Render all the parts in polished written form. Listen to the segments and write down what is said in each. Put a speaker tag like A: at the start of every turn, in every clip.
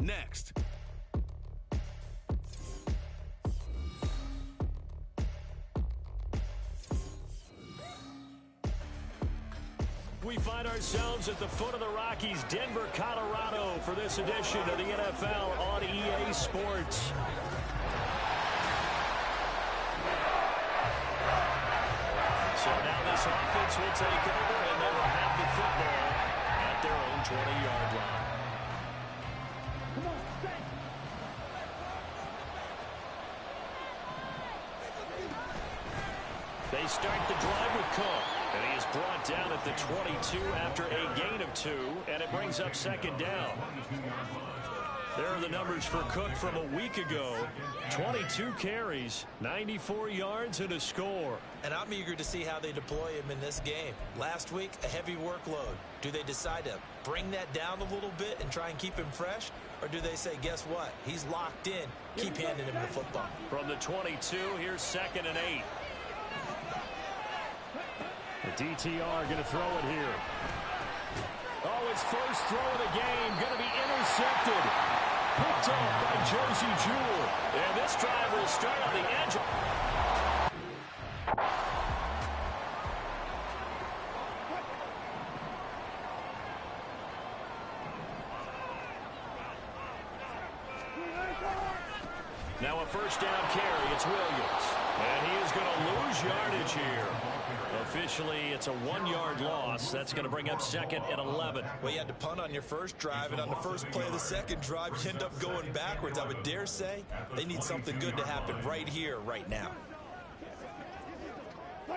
A: next.
B: We find ourselves at the foot of the Rockies, Denver, Colorado, for this edition of the NFL on EA Sports. So now this offense will take over, and they will have the football at their own 20-yard line. They start the drive with Cook, and he is brought down at the 22 after a gain of 2, and it brings up second down. There are the numbers for Cook from a week ago. 22 carries, 94 yards, and a score.
C: And I'm eager to see how they deploy him in this game. Last week, a heavy workload. Do they decide to bring that down a little bit and try and keep him fresh? Or do they say, guess what? He's locked in. Keep handing him the football.
B: From the 22, here's 2nd and 8. The DTR going to throw it here. Oh, his first throw of the game going to be intercepted. Picked up by Josie Jewell. And this drive will start on the edge. Now a first down carry. It's Williams. And he is going to lose yardage here. Officially, it's a 1-yard loss. That's going to bring up 2nd and 11.
C: Well, you had to punt on your first drive, and on the first play of the second drive, you end up going backwards. I would dare say they need something good to happen right here, right now.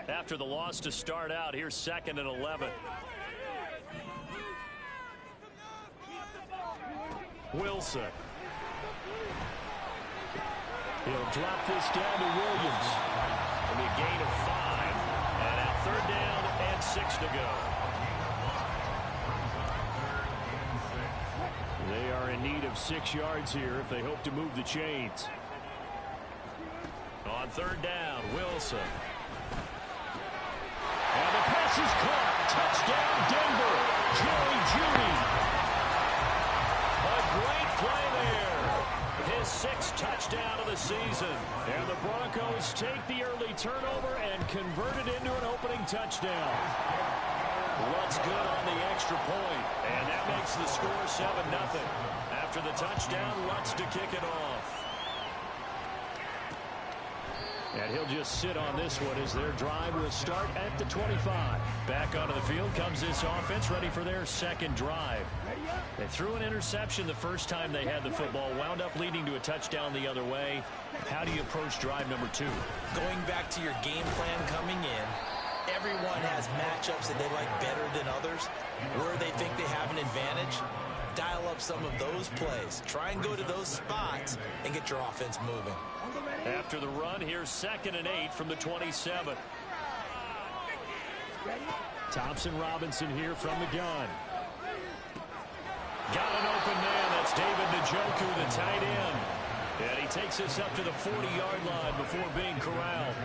B: After the loss to start out, here's 2nd and 11. Wilson. He'll drop this down to Williams. It'll be a gain of 5. And now 3rd down and 6 to go. They are in need of 6 yards here if they hope to move the chains. On 3rd down, Wilson. And the pass is caught. Touchdown, Denver. Jerry Jeudy. A great play there. His 6th touchdown of the season. And the Broncos take the early turnover and convert it into an opening touchdown. What's good on the extra point? And that makes the score 7-0. After the touchdown, Lutz to kick it off. And he'll just sit on this one as their drive will start at the 25. Back onto the field comes this offense, ready for their 2nd drive. They threw an interception the first time they had the football, wound up leading to a touchdown the other way. How do you approach drive number 2?
C: Going back to your game plan coming in, everyone has matchups that they like better than others, where they think they have an advantage. Dial up some of those plays. Try and go to those spots and get your offense moving.
B: After the run, here's 2nd and 8 from the 27. Thompson Robinson here from the gun. Got an open man. That's David Njoku, the tight end. And he takes us up to the 40-yard line before being corralled.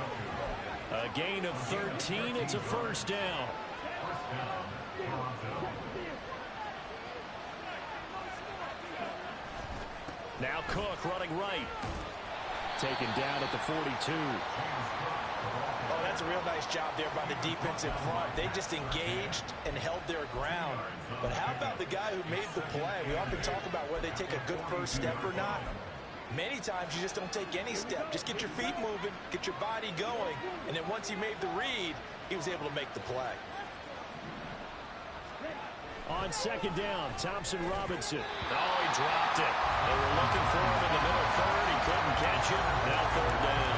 B: A gain of 13. It's a first down. Now Cook running right. Taken down at the 42.
C: Oh, that's a real nice job there by the defense in front. They just engaged and held their ground. But how about the guy who made the play? We often talk about whether they take a good first step or not. Many times you just don't take any step. Just get your feet moving, get your body going, and then once he made the read, he was able to make the play.
B: On 2nd down, Thompson Robinson. Oh, he dropped it. They were looking for him in the middle 3rd. He couldn't catch it. Now 3rd down.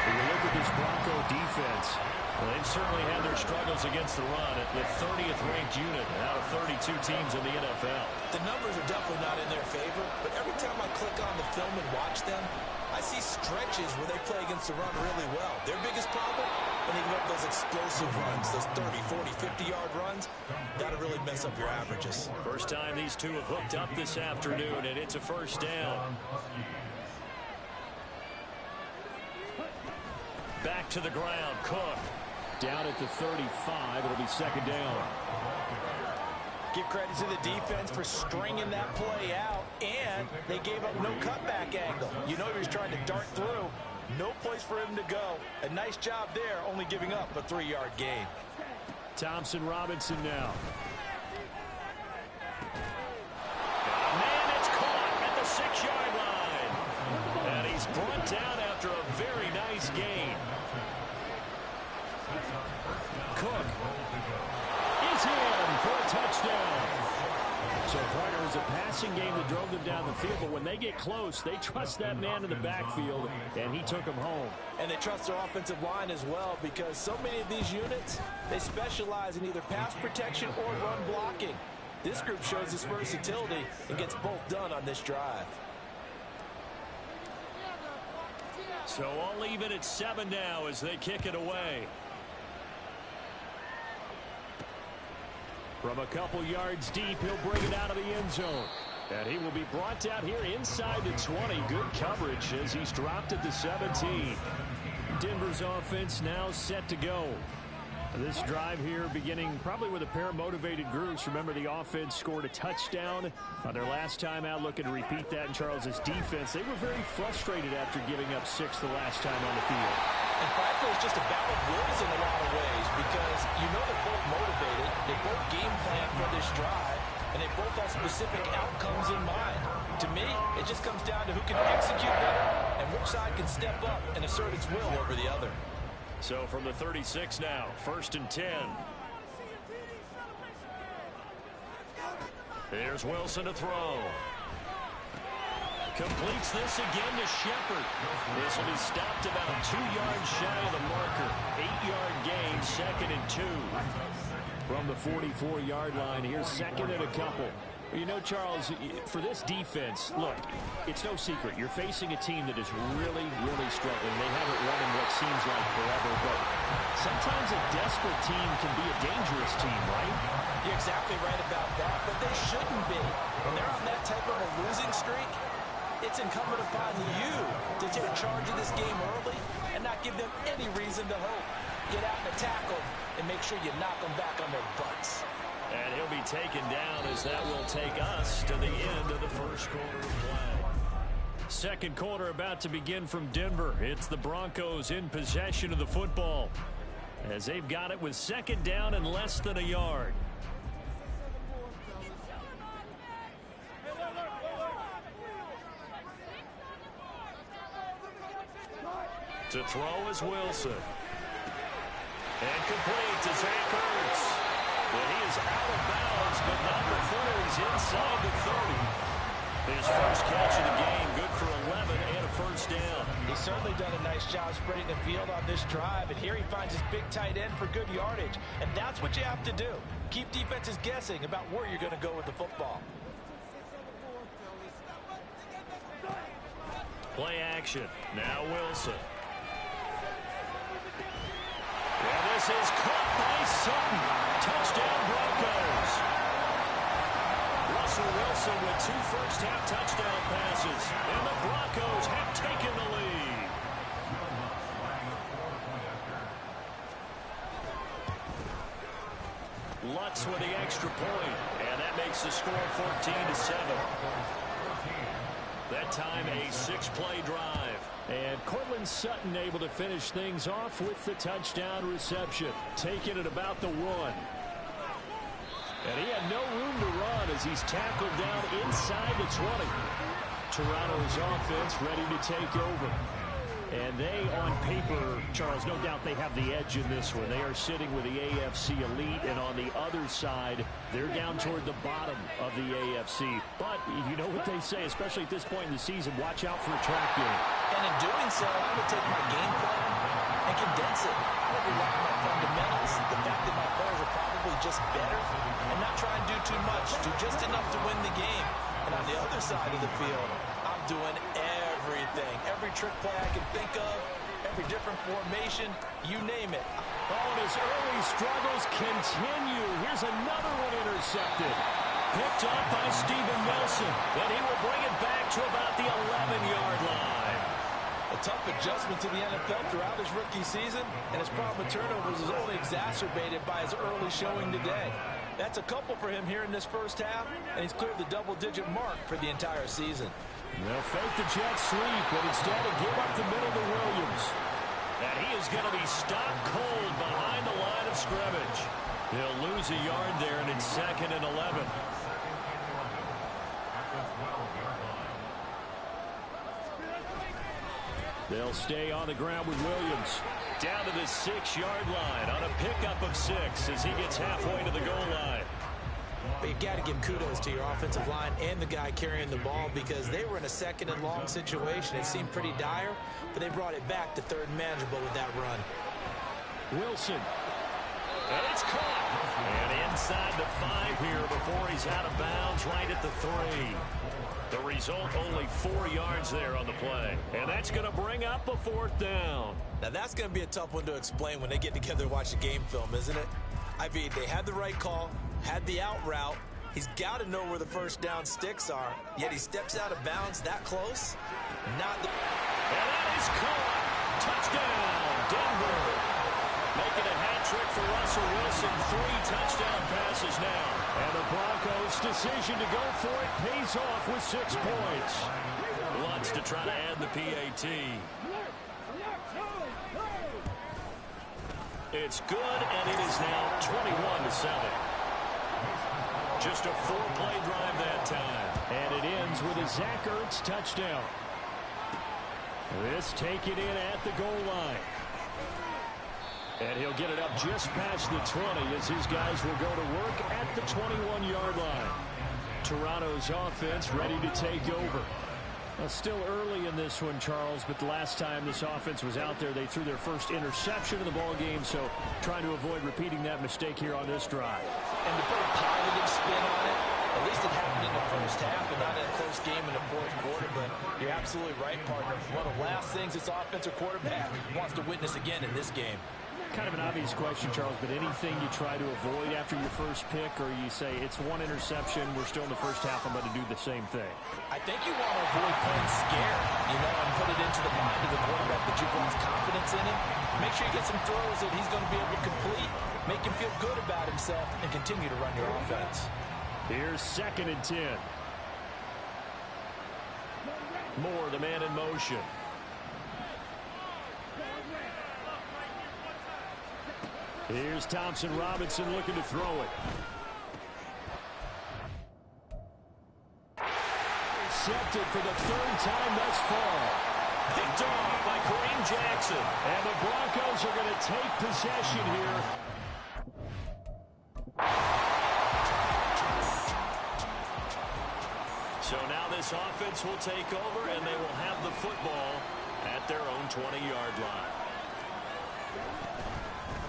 B: When you look at this Bronco defense, well, they've certainly had their struggles against the run at the 30th ranked unit out of 32 teams in the NFL.
C: The numbers are definitely not in their favor, but every time I click on the film and watch them, I see stretches where they play against the run really well. Their biggest problem, when they give up those explosive runs, those 30, 40, 50-yard runs, that'll really mess up your averages.
B: First time these two have hooked up this afternoon, and it's a first down. Back to the ground, Cook. Down at the 35, it'll be 2nd down.
C: Give credit to the defense for stringing that play out, and they gave up no cutback angle. You know he was trying to dart through. No place for him to go. A nice job there, only giving up a 3-yard gain.
B: Thompson Robinson now. Man, it's caught at the 6-yard line. And he's brought down after a very nice gain. Cook is in for a touchdown. So, partner, it was a passing game that drove them down the field, but when they get close, they trust that man in the backfield, and he took them home.
C: And they trust their offensive line as well, because so many of these units, they specialize in either pass protection or run blocking. This group shows its versatility and gets both done on this drive.
B: So all even at 7 now as they kick it away. From a couple yards deep, he'll bring it out of the end zone. And he will be brought down here inside the 20. Good coverage as he's dropped at the 17. Denver's offense now set to go. This drive here beginning probably with a pair of motivated groups. Remember, the offense scored a touchdown on their last time out, looking to repeat that in Charles's defense. They were very frustrated after giving up 6 the last time on the field.
C: And frankly, it's just a battle of wills in a lot of ways, because you know they're both motivated, they both game plan for this drive, and they both have specific outcomes in mind. To me, it just comes down to who can execute better and which side can step up and assert its will over the other.
B: So from the 36 now, 1st and 10. Here's Wilson to throw. Completes this again to Shepard. This will be stopped about 2 yards shy of the marker. 8-yard gain, 2nd and 2. From the 44-yard line, here's 2nd and a couple. You know, Charles, for this defense, look, it's no secret. You're facing a team that is really, really struggling. They haven't won in what seems like forever, but sometimes a desperate team can be a dangerous team, right?
C: You're exactly right about that, but they shouldn't be. When they're on that type of a losing streak, it's incumbent upon you to take charge of this game early and not give them any reason to hope. Get out and attack them and make sure you knock them back on their butts.
B: And he'll be taken down as that will take us to the end of the first quarter of play. Second quarter about to begin from Denver. It's the Broncos in possession of the football as they've got it with 2nd down and less than a yard. To throw is Wilson. And complete to Zach Ertz. And he is out of bounds, but not before he's inside the 30. His first catch of the game, good for 11 and a 1st down.
C: He's certainly done a nice job spreading the field on this drive, and here he finds his big tight end for good yardage. And that's what you have to do. Keep defenses guessing about where you're going to go with the football.
B: Play action. Now Wilson. And this is caught by Sutton. Touchdown Broncos. Russell Wilson with 2 first-half touchdown passes. And the Broncos have taken the lead. Lutz with the extra point. And that makes the score 14-7. That time a 6-play drive. And Cortland Sutton able to finish things off with the touchdown reception. Taking it about the 1. And he had no room to run as he's tackled down inside the 20. Toronto's offense ready to take over. And they, on paper, Charles, no doubt they have the edge in this one. They are sitting with the AFC elite, and on the other side, they're down toward the bottom of the AFC. But you know what they say, especially at this point in the season, watch out for a trap game.
C: And in doing so, I would take my game plan and condense it. I would rely on my fundamentals, the fact that my players are probably just better, and not try and do too much, do just enough to win the game. And on the other side of the field, I'm doing everything. Every trick play I can think of, every different formation, you name it.
B: Oh, and his early struggles continue. Here's another one intercepted. Picked up by Steven Nelson. And he will bring it back to about the 11-yard line.
C: A tough adjustment to the NFL throughout his rookie season, and his problem with turnovers is only exacerbated by his early showing today. That's a couple for him here in this first half, and he's cleared the double-digit mark for the entire season.
B: They'll fake the jet sweep, but instead of give up the middle to Williams. And he is going to be stopped cold behind the line of scrimmage. He'll lose a yard there, and it's 2nd and 11. They'll stay on the ground with Williams. Down to the 6-yard line on a pickup of 6 as he gets halfway to the goal line.
C: But you got to give kudos to your offensive line and the guy carrying the ball because they were in a 2nd and long situation. It seemed pretty dire, but they brought it back to 3rd and manageable with that run.
B: Wilson. And it's caught. And inside the 5 here before he's out of bounds right at the 3. The result, only 4 yards there on the play. And that's going to bring up a 4th down.
C: Now that's going to be a tough one to explain when they get together and watch the game film, isn't it? I mean, they had the right call, had the out route. He's got to know where the first down sticks are, yet he steps out of bounds that close. Not the...
B: And that is caught. Touchdown, Denver. Making a hat trick for Russell Wilson. 3 touchdown passes now. And the Broncos' decision to go for it pays off with 6 points. Wants to try to add the PAT. It's good, and it is now 21-7. Just a 4-play drive that time. And it ends with a Zach Ertz touchdown. This take it in at the goal line. And he'll get it up just past the 20 as his guys will go to work at the 21-yard line. Toronto's offense ready to take over. Well, still early in this one, Charles, but the last time this offense was out there, they threw their first interception of the ball game, so trying to avoid repeating that mistake here on this drive.
C: And to put a positive spin on it, at least it happened in the first half and not in a close game in the 4th quarter, but you're absolutely right, partner. One of the last things this offensive quarterback wants to witness again in this game.
B: Kind of an obvious question, Charles, but anything you try to avoid after your first pick, or you say it's 1 interception, we're still in the first half, I'm going to do the same thing?
C: I think you want to avoid playing scared, and put it into the mind of the quarterback that you've lost confidence in him. Make sure you get some throws that he's going to be able to complete, make him feel good about himself, and continue to run your offense.
B: Here's 2nd and 10. Moore, the man in motion. Here's Thompson Robinson looking to throw it. Intercepted for the 3rd time thus far. Picked off by Kareem Jackson. And the Broncos are going to take possession here. So now this offense will take over, and they will have the football at their own 20-yard line.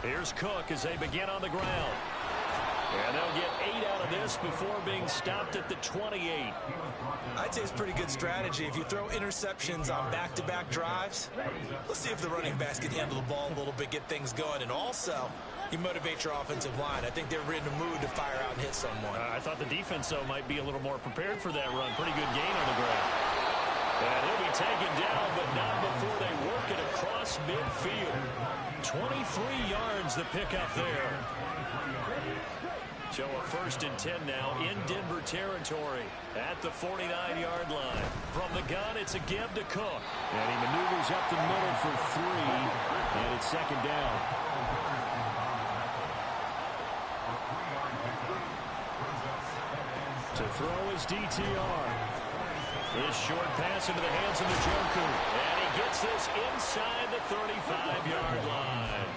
B: Here's Cook as they begin on the ground. And they'll get 8 out of this before being stopped at the 28.
C: I'd say it's pretty good strategy. If you throw interceptions on back-to-back drives, let's see if the running backs can handle the ball a little bit, get things going. And also, you motivate your offensive line. I think they're in the mood to fire out and hit someone.
B: I thought the defense, though, might be a little more prepared for that run. Pretty good gain on the ground. And he'll be taken down, but not before they work it across midfield. 23 yards the pickup there. So a 1st and 10 now in Denver territory at the 49-yard line. From the gun, it's a give to Cook. And he maneuvers up the middle for 3, and it's 2nd down. To throw his DTR. His short pass into the hands of Njoku. And he gets this inside the 35-yard line.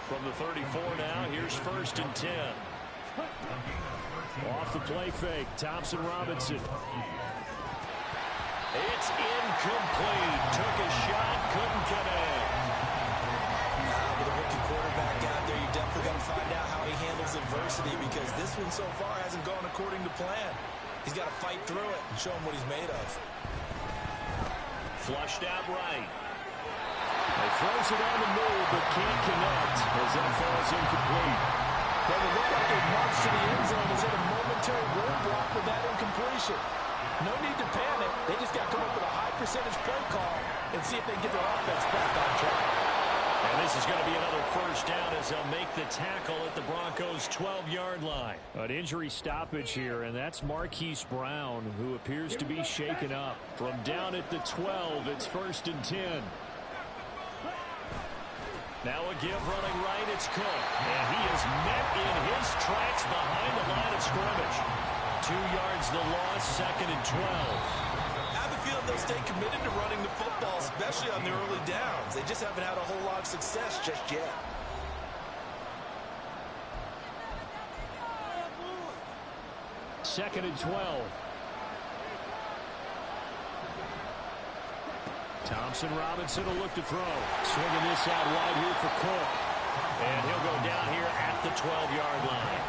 B: From the 34 now, here's 1st and 10. Off the play fake, Thompson Robinson. It's incomplete. Took a shot, couldn't connect.
C: With a rookie quarterback out there, you definitely got to find out how he handles adversity because this one so far hasn't gone according to plan. He's got to fight through it and show him what he's made of.
B: Flushed out right. He throws it on the move, but can't connect as that falls incomplete.
C: But it looked like they marched to the end zone. Is it a momentary roadblock with that incompletion? No need to panic. They just got to come up with a high percentage play call and see if they can get their offense back on track.
B: And this is going to be another first down as they'll make the tackle at the Broncos' 12-yard line. An injury stoppage here, and that's Marquise Brown, who appears to be shaken up. From down at the 12, it's 1st and 10. Now a give running right, it's Cook. And he is met in his tracks behind the line of scrimmage. 2 yards the loss, 2nd and 12.
C: I have a feeling they'll stay committed to running the football, especially on the early downs. They just haven't had a whole lot of success just yet.
B: Second and 12. Thompson Robinson will look to throw. Swinging this out wide here for Cook. And he'll go down here at the 12-yard line.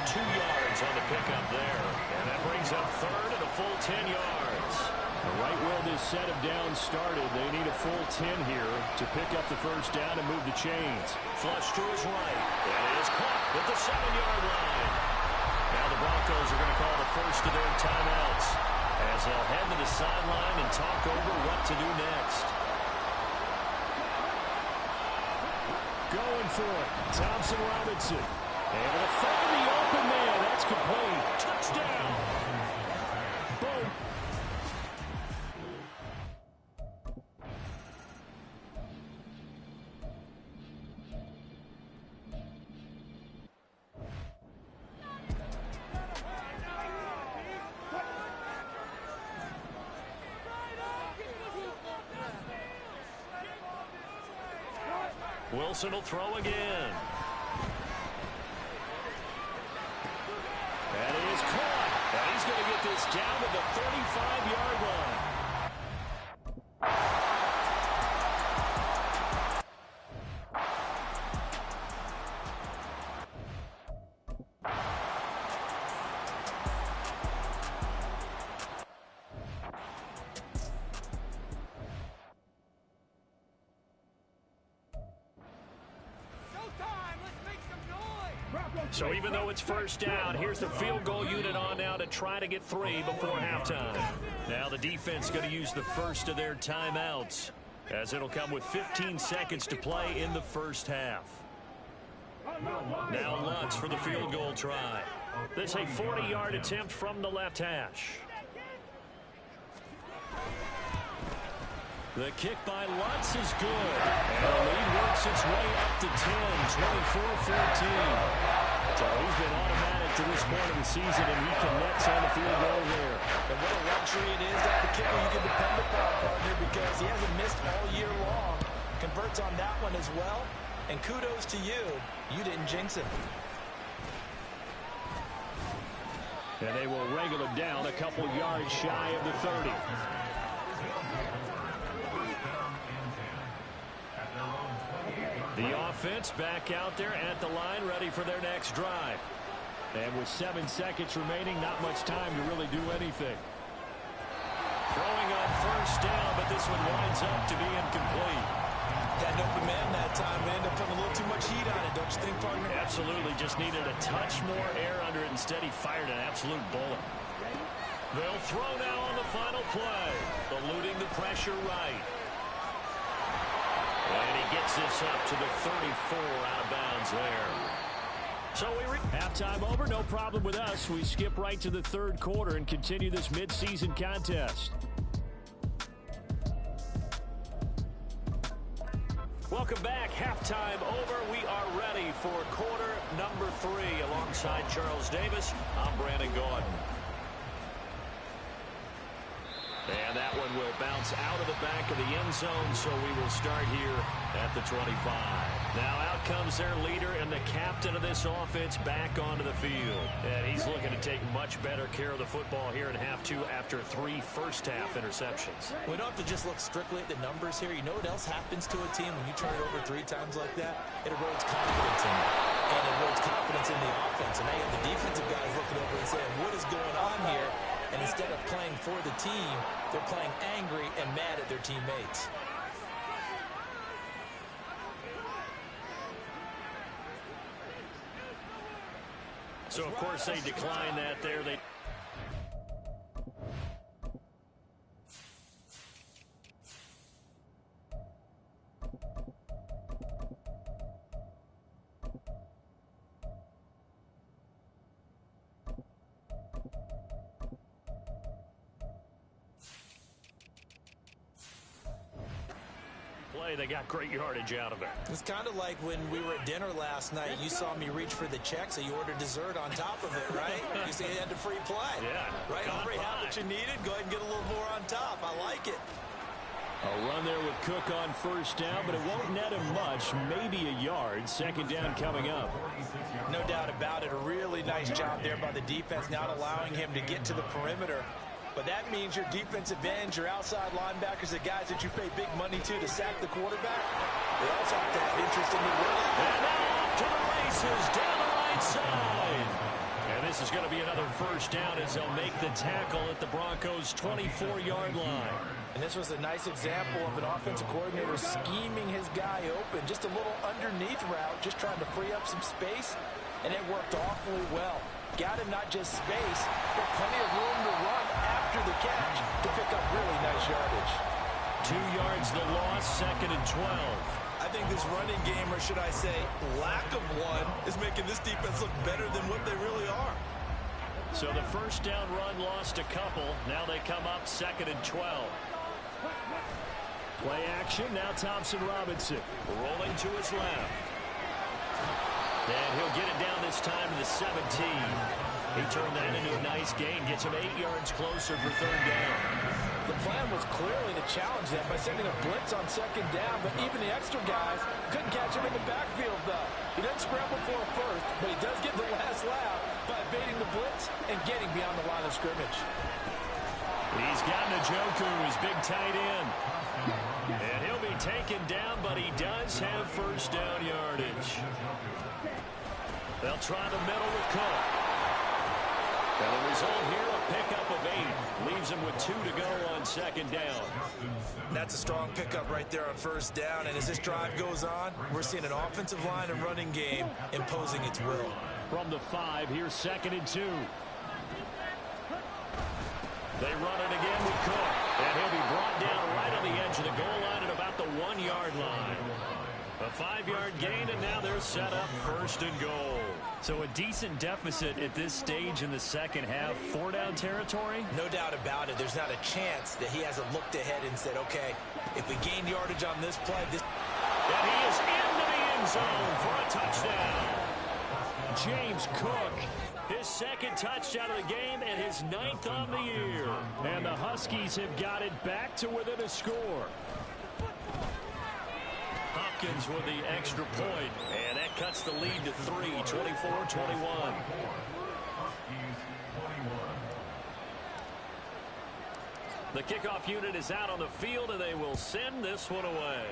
B: 2 yards on the pickup there. And that brings up 3rd and a full 10 yards. Right where this set of downs started, they need a full 10 here to pick up the first down and move the chains. Flush to his right. And it is caught at the 7-yard line. Now the Broncos are going to call the first of their timeouts as they'll head to the sideline and talk over what to do next. Going for it, Thompson Robinson. Able to find the open man. That's complete. Touchdown. Boom. Wilson will throw again. And he is caught. And he's going to get this down to the 35-yard line. So even though it's first down, here's the field goal unit on now to try to get 3 before halftime. Now the defense going to use the first of their timeouts, as it'll come with 15 seconds to play in the first half. Now Lutz for the field goal try. This a 40-yard attempt from the left hash. The kick by Lutz is good. And the lead works its way up to 10, 24-14. So he's been automatic to this point of the season, and he connects on the field goal there.
C: And what a luxury it is to have a kicker you can depend upon, partner, because he hasn't missed all year long. Converts on that one as well. And kudos to you. You didn't jinx him.
B: And they will wrangle him down a couple yards shy of the 30. The offense back out there at the line, ready for their next drive. And with 7 seconds remaining, not much time to really do anything. Throwing on first down, but this one winds up to be incomplete.
C: Had an open man that time, and ended up putting a little too much heat on it, don't you think, partner?
B: Absolutely, just needed a touch more air under it. Instead, he fired an absolute bullet. They'll throw now on the final play, eluding the pressure right. And he gets this up to the 34, out of bounds there. So halftime over, no problem with us. We skip right to the third quarter and continue this midseason contest. Welcome back. Halftime over. We are ready for quarter number 3. Alongside Charles Davis, I'm Brandon Gordon. And that one will bounce out of the back of the end zone, so we will start here at the 25. Now out comes their leader and the captain of this offense back onto the field. And he's looking to take much better care of the football here in half 2 after 3 first-half interceptions.
C: We don't have to just look strictly at the numbers here. You know what else happens to a team when you turn it over 3 times like that? It erodes confidence in you. And it erodes confidence in the offense. And now you have the defensive guys looking over and saying, what is going on here? And instead of playing for the team, they're playing angry and mad at their teammates.
B: So, of course, they decline that there. play. They got great yardage out of it.
C: It's kind of like when we were at dinner last night. You saw me reach for the check, so you ordered dessert on top of it, right? You say you had the free play.
B: Yeah.
C: Right? Already had what you needed. Go ahead and get a little more on top. I like it.
B: A run there with Cook on first down, but it won't net him much. Maybe a yard. Second down coming up.
C: No doubt about it. A really nice job there by the defense, not allowing him to get to the perimeter. But that means your defensive ends, your outside linebackers, the guys that you pay big money to sack the quarterback, they also have to have interest in the run.
B: And now off to the races down the right side. And this is going to be another first down as they'll make the tackle at the Broncos' 24-yard line.
C: And this was a nice example of an offensive coordinator scheming his guy open. Just a little underneath route, just trying to free up some space, and it worked awfully well. Got him not just space, but plenty of room to run after the catch to pick up really nice yardage.
B: 2 yards the loss, second and 12.
C: I think this running game, or should I say lack of one, is making this defense look better than what they really are.
B: So the first down run lost a couple. Now they come up second and 12. Play action, now Thompson Robinson rolling to his left. And he'll get it down this time to the 17. He turned that into a nice gain, gets him 8 yards closer for third down.
C: The plan was clearly to challenge them by sending a blitz on second down, but even the extra guys couldn't catch him in the backfield, though. He doesn't scramble for a first, but he does get the last laugh by evading the blitz and getting beyond the line of scrimmage.
B: He's got Njoku, his big tight end. And he'll be taken down, but he does have first down yardage. They'll try the middle with Cook. And the result here, a pickup of 8. Leaves him with 2 to go on second down.
C: That's a strong pickup right there on first down. And as this drive goes on, we're seeing an offensive line and running game imposing its will.
B: From the 5, here's second and 2. They run it again with Cook. And he'll be brought down right on the edge of the goal line at about the 1-yard line. A 5-yard gain, and now they're set up first and goal. So a decent deficit at this stage in the second half. 4-down territory?
C: No doubt about it. There's not a chance that he hasn't looked ahead and said, okay, if we gain yardage on this play, this...
B: And he is into the end zone for a touchdown. James Cook, his second touchdown of the game and his 9th on the year. And the Huskies have got it back to within a score. Hopkins with the extra point, and that cuts the lead to 3, 24-21. The kickoff unit is out on the field, and they will send this one away.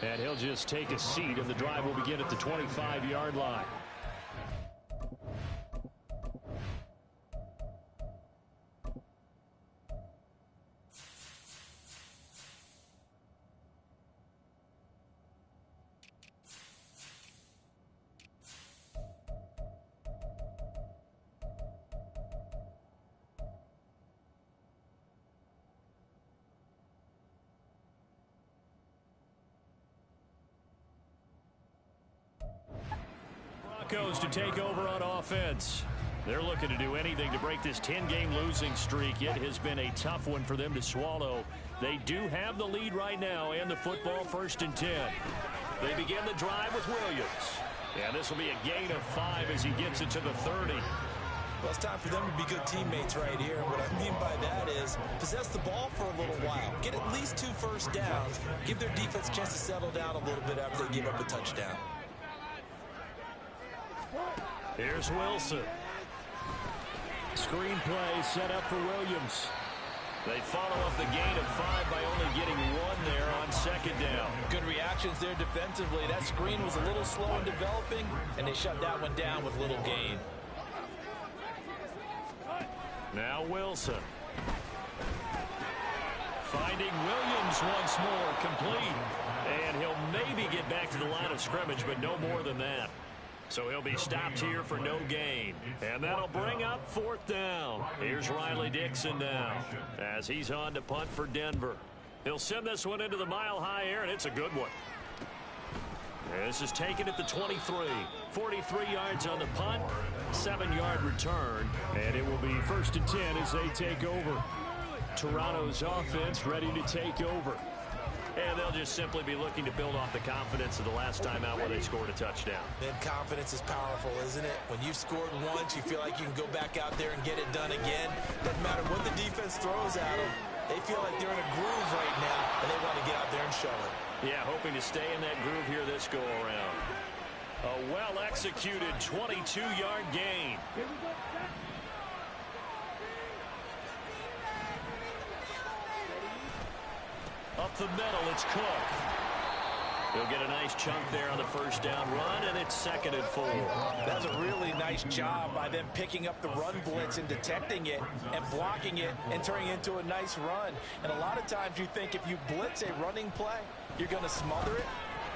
B: And he'll just take a seat, and the drive will begin at the 25-yard line. To take over on offense. They're looking to do anything to break this 10-game losing streak. It has been a tough one for them to swallow. They do have the lead right now and the football first and 10. They begin the drive with Williams. And this will be a gain of 5 as he gets it to the 30.
C: Well, it's time for them to be good teammates right here. What I mean by that is possess the ball for a little while. Get at least 2 first downs. Give their defense a chance to settle down a little bit after they give up a touchdown.
B: Here's Wilson. Screenplay set up for Williams. They follow up the gain of 5 by only getting 1 there on second down. Good reactions there defensively. That screen was a little slow in developing, and they shut that one down with little gain. Now Wilson. Finding Williams once more, complete. And he'll maybe get back to the line of scrimmage, but no more than that. So he'll be stopped here for no gain. And that'll bring up 4th down. Here's Riley Dixon now as he's on to punt for Denver. He'll send this one into the mile-high air, and it's a good one. This is taken at the 23. 43 yards on the punt, 7-yard return, and it will be first and 10 as they take over. Toronto's offense ready to take over. And they'll just simply be looking to build off the confidence of the last time out where they scored a touchdown.
C: And confidence is powerful, isn't it? When you've scored once, you feel like you can go back out there and get it done again. Doesn't matter what the defense throws at them. They feel like they're in a groove right now, and they want to get out there and show it.
B: Yeah, hoping to stay in that groove here this go-around. A well-executed 22-yard gain. Up the middle, it's Cook. He'll get a nice chunk there on the first down run, and it's 2nd and 4.
C: That's a really nice job by them picking up the run blitz and detecting it and blocking it and turning it into a nice run. And a lot of times you think if you blitz a running play, you're going to smother it.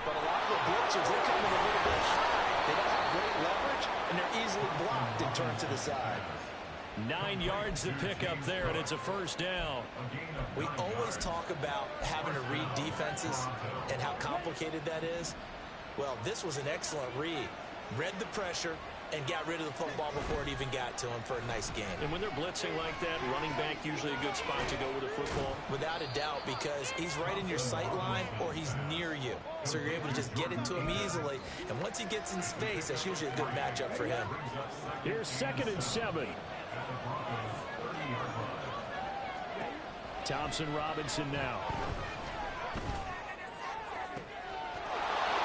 C: But a lot of the blitzers, they come in a little bit high. They don't have great leverage, and they're easily blocked and turned to the side.
B: 9 yards to pick up there, and it's a first down.
C: We always talk about having to read defenses and how complicated that is. Well, this was an excellent read. Read the pressure and got rid of the football before it even got to him for a nice gain.
B: And when they're blitzing like that, running back usually a good spot to go with a football?
C: Without a doubt, because he's right in your sight line or he's near you. So you're able to just get it to him easily. And once he gets in space, that's usually a good matchup for him.
B: Here's 2nd and 7. Thompson Robinson now.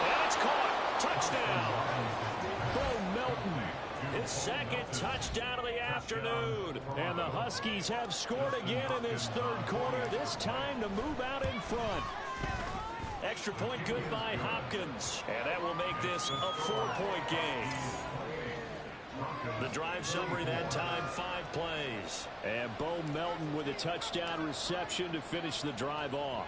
B: And it's caught. Touchdown. Bo Melton. His 2nd touchdown of the afternoon. And the Huskies have scored again in this 3rd quarter. This time to move out in front. Extra point good by Hopkins. And that will make this a 4-point game. The drive summary that time, 5 plays. And Bo Melton with a touchdown reception to finish the drive off.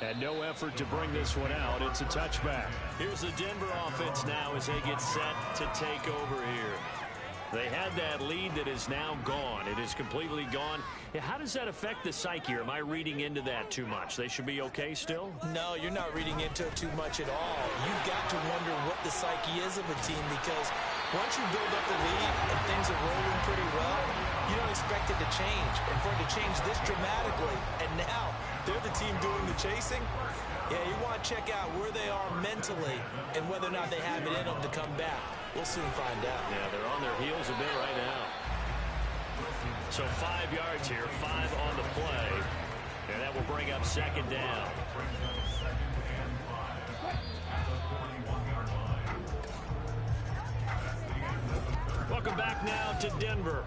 B: And no effort to bring this one out. It's a touchback. Here's the Denver offense now as they get set to take over here. They had that lead that is now gone. It is completely gone. How does that affect the psyche? Or am I reading into that too much? They should be okay still?
C: No, you're not reading into it too much at all. You've got to wonder what the psyche is of a team, because once you build up the lead and things are rolling pretty well, you don't expect it to change. And for it to change this dramatically, and now they're the team doing the chasing, yeah, you want to check out where they are mentally and whether or not they have it in them to come back. We'll soon find out.
B: Yeah, they're on their heels a bit right now. So 5 yards here, 5 on the play. And that will bring up 2nd down. Welcome back now to Denver.